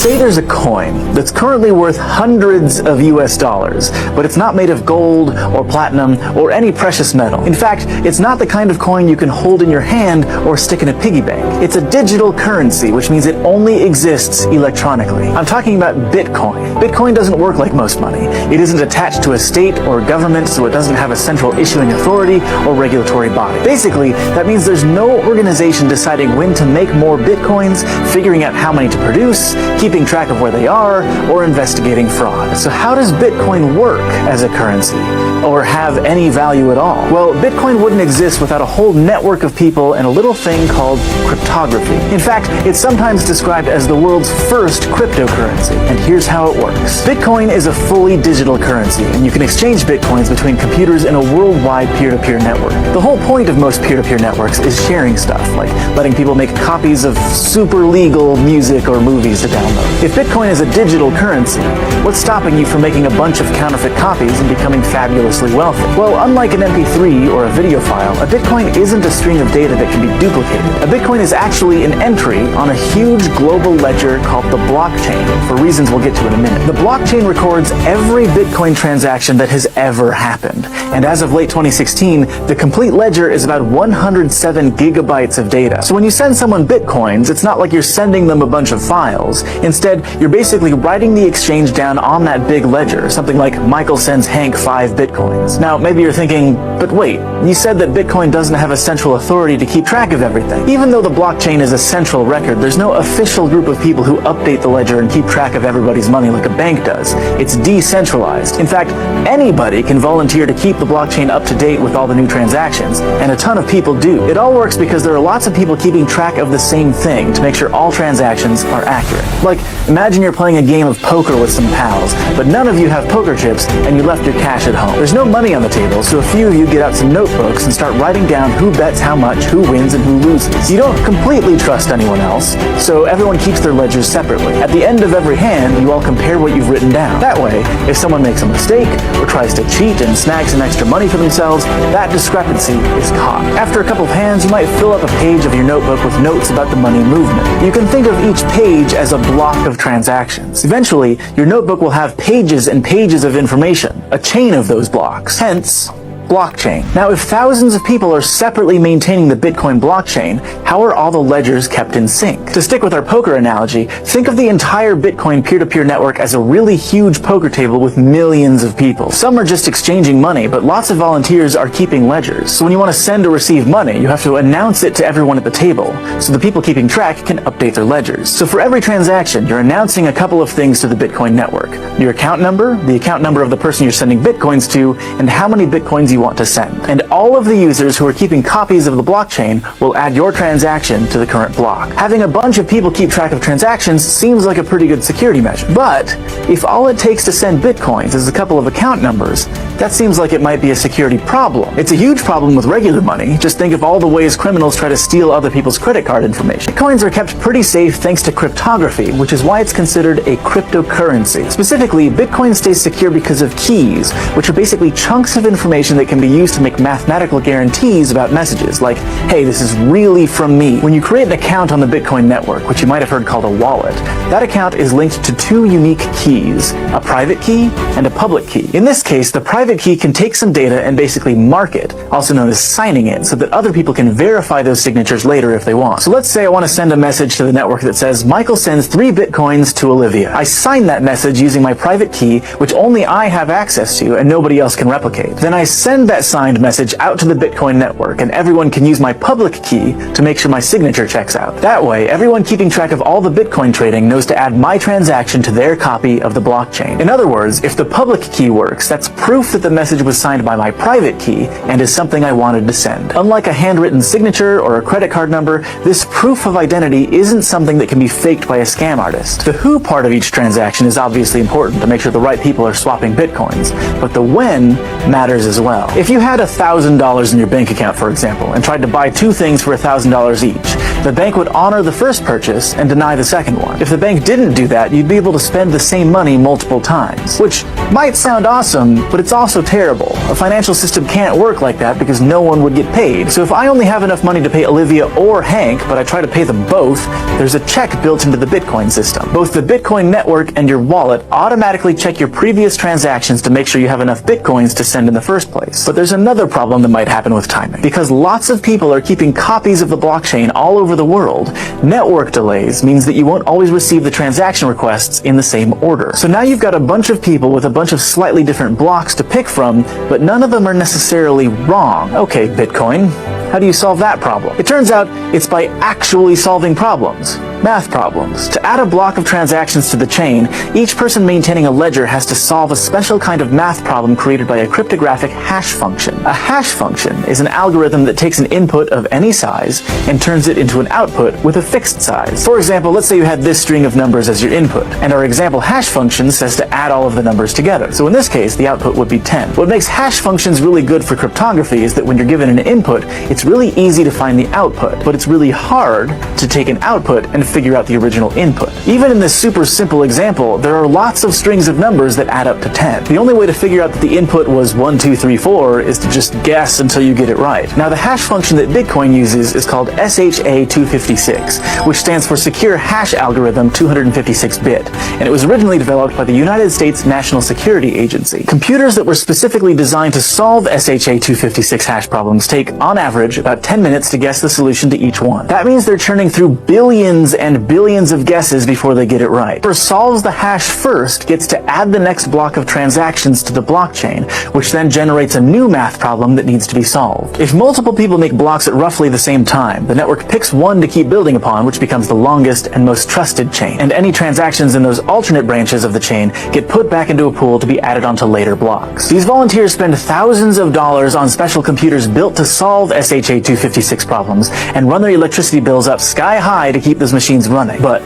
Say there's a coin that's currently worth hundreds of US dollars, but it's not made of gold or platinum or any precious metal. In fact, it's not the kind of coin you can hold in your hand or stick in a piggy bank. It's a digital currency, which means it only exists electronically. I'm talking about Bitcoin. Bitcoin doesn't work like most money. It isn't attached to a state or government, so it doesn't have a central issuing authority or regulatory body. Basically, that means there's no organization deciding when to make more Bitcoins, figuring out how many to produce, keeping track of where they are, or investigating fraud. So how does Bitcoin work as a currency, or have any value at all? Well, Bitcoin wouldn't exist without a whole network of people and a little thing called cryptography. In fact, it's sometimes described as the world's first cryptocurrency, and here's how it works. Bitcoin is a fully digital currency, and you can exchange Bitcoins between computers in a worldwide peer-to-peer network. The whole point of most peer-to-peer networks is sharing stuff, like letting people make copies of super legal music or movies to download. If Bitcoin is a digital currency, what's stopping you from making a bunch of counterfeit copies and becoming fabulously wealthy? Well, unlike an MP3 or a video file, a Bitcoin isn't a string of data that can be duplicated. A Bitcoin is actually an entry on a huge global ledger called the blockchain, for reasons we'll get to in a minute. The blockchain records every Bitcoin transaction that has ever happened, and as of late 2016, the complete ledger is about 107 gigabytes of data. So when you send someone Bitcoins, it's not like you're sending them a bunch of files. Instead, you're basically writing the exchange down on that big ledger, something like Michael sends Hank 5 Bitcoins. Now, maybe you're thinking, but wait, you said that Bitcoin doesn't have a central authority to keep track of everything. Even though the blockchain is a central record, there's no official group of people who update the ledger and keep track of everybody's money like a bank does. It's decentralized. In fact, anybody can volunteer to keep the blockchain up to date with all the new transactions, and a ton of people do. It all works because there are lots of people keeping track of the same thing to make sure all transactions are accurate. Like, imagine you're playing a game of poker with some pals, but none of you have poker chips and you left your cash at home. There's no money on the table, so a few of you get out some notebooks and start writing down who bets how much, who wins, and who loses. You don't completely trust anyone else, so everyone keeps their ledgers separately. At the end of every hand, you all compare what you've written down. That way, if someone makes a mistake or tries to cheat and snags some extra money for themselves, that discrepancy is caught. After a couple of hands, you might fill up a page of your notebook with notes about the money movement. You can think of each page as a block of transactions. Eventually, your notebook will have pages and pages of information, a chain of those blocks. Hence, blockchain. Now, if thousands of people are separately maintaining the Bitcoin blockchain, how are all the ledgers kept in sync? To stick with our poker analogy, think of the entire Bitcoin peer-to-peer network as a really huge poker table with millions of people. Some are just exchanging money, but lots of volunteers are keeping ledgers. So when you want to send or receive money, you have to announce it to everyone at the table, so the people keeping track can update their ledgers. So for every transaction, you're announcing a couple of things to the Bitcoin network. Your account number, the account number of the person you're sending Bitcoins to, and how many Bitcoins you want to send. And all of the users who are keeping copies of the blockchain will add your transaction to the current block. Having a bunch of people keep track of transactions seems like a pretty good security measure. But if all it takes to send Bitcoins is a couple of account numbers, that seems like it might be a security problem. It's a huge problem with regular money. Just think of all the ways criminals try to steal other people's credit card information. Bitcoins are kept pretty safe thanks to cryptography, which is why it's considered a cryptocurrency. Specifically, Bitcoin stays secure because of keys, which are basically chunks of information that can be used to make mathematical guarantees about messages, like, hey, this is really from me. When you create an account on the Bitcoin network, which you might have heard called a wallet, that account is linked to two unique keys, a private key and a public key. In this case, the private key can take some data and basically mark it, also known as signing it, so that other people can verify those signatures later if they want. So let's say I want to send a message to the network that says, Michael sends 3 Bitcoins to Olivia. I sign that message using my private key, which only I have access to and nobody else can replicate. Then I send that signed message out to the Bitcoin network, and everyone can use my public key to make sure my signature checks out. That way, everyone keeping track of all the Bitcoin trading knows to add my transaction to their copy of the blockchain. In other words, if the public key works, that's proof that the message was signed by my private key and is something I wanted to send. Unlike a handwritten signature or a credit card number, this proof of identity isn't something that can be faked by a scam artist. The who part of each transaction is obviously important to make sure the right people are swapping Bitcoins, but the when matters as well. If you had $1,000 in your bank account, for example, and tried to buy 2 things for $1,000 each, The bank would honor the first purchase and deny the second one. If the bank didn't do that, you'd be able to spend the same money multiple times, which might sound awesome, but it's also terrible. A financial system can't work like that because no one would get paid. So if I only have enough money to pay Olivia or Hank, but I try to pay them both, there's a check built into the Bitcoin system. Both the Bitcoin network and your wallet automatically check your previous transactions to make sure you have enough Bitcoins to send in the first place. But there's another problem that might happen with timing. Because lots of people are keeping copies of the blockchain all over the world, network delays means that you won't always receive the transaction requests in the same order. So now you've got a bunch of people with a bunch of slightly different blocks to pick from, but none of them are necessarily wrong. Okay, Bitcoin, how do you solve that problem? It turns out it's by actually solving problems. Math problems. To add a block of transactions to the chain, each person maintaining a ledger has to solve a special kind of math problem created by a cryptographic hash function. A hash function is an algorithm that takes an input of any size and turns it into an output with a fixed size. For example, let's say you had this string of numbers as your input, and our example hash function says to add all of the numbers together. So in this case, the output would be 10. What makes hash functions really good for cryptography is that when you're given an input, it's really easy to find the output, but it's really hard to take an output and figure out the original input. Even in this super simple example, there are lots of strings of numbers that add up to 10. The only way to figure out that the input was 1, 2, 3, 4 is to just guess until you get it right. Now the hash function that Bitcoin uses is called SHA-256, which stands for Secure Hash Algorithm 256-bit, and it was originally developed by the United States National Security Agency. Computers that were specifically designed to solve SHA-256 hash problems take, on average, about 10 minutes to guess the solution to each one. That means they're churning through billions and billions of guesses before they get it right. Whoever solves the hash first gets to add the next block of transactions to the blockchain, which then generates a new math problem that needs to be solved. If multiple people make blocks at roughly the same time, the network picks one to keep building upon, which becomes the longest and most trusted chain, and any transactions in those alternate branches of the chain get put back into a pool to be added onto later blocks. These volunteers spend thousands of dollars on special computers built to solve SHA-256 problems and run their electricity bills up sky high to keep those machines running. But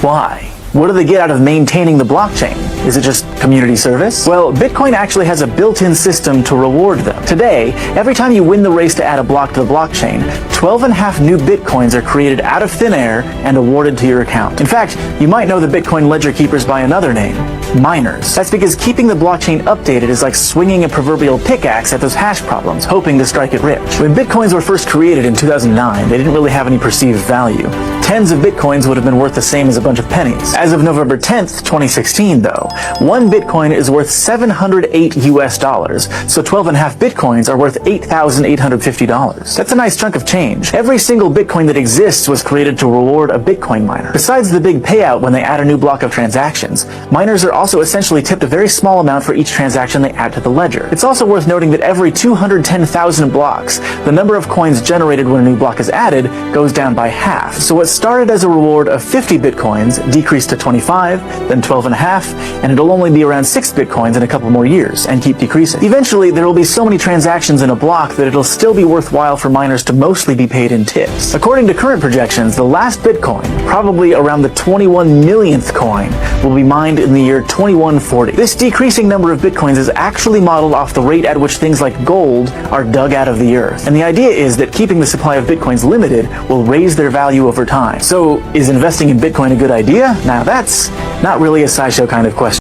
why? What do they get out of maintaining the blockchain? Is it just community service? Well, Bitcoin actually has a built-in system to reward them. Today, every time you win the race to add a block to the blockchain, 12.5 new Bitcoins are created out of thin air and awarded to your account. In fact, you might know the Bitcoin ledger keepers by another name, miners. That's because keeping the blockchain updated is like swinging a proverbial pickaxe at those hash problems, hoping to strike it rich. When Bitcoins were first created in 2009, they didn't really have any perceived value. Tens of Bitcoins would have been worth the same as a bunch of pennies. As of November 10th, 2016, though, one Bitcoin is worth $708 US, so 12.5 Bitcoins are worth $8,850. That's a nice chunk of change. Every single Bitcoin that exists was created to reward a Bitcoin miner. Besides the big payout when they add a new block of transactions, miners are also essentially tipped a very small amount for each transaction they add to the ledger. It's also worth noting that every 210,000 blocks, the number of coins generated when a new block is added goes down by half. So what started as a reward of 50 Bitcoins decreased to 25, then 12.5, and it'll only be around 6 Bitcoins in a couple more years, and keep decreasing. Eventually, there will be so many transactions in a block that it'll still be worthwhile for miners to mostly be paid in tips. According to current projections, the last Bitcoin, probably around the 21 millionth coin, will be mined in the year 2140. This decreasing number of Bitcoins is actually modeled off the rate at which things like gold are dug out of the earth. And the idea is that keeping the supply of Bitcoins limited will raise their value over time. So, is investing in Bitcoin a good idea? Now that's not really a SciShow kind of question.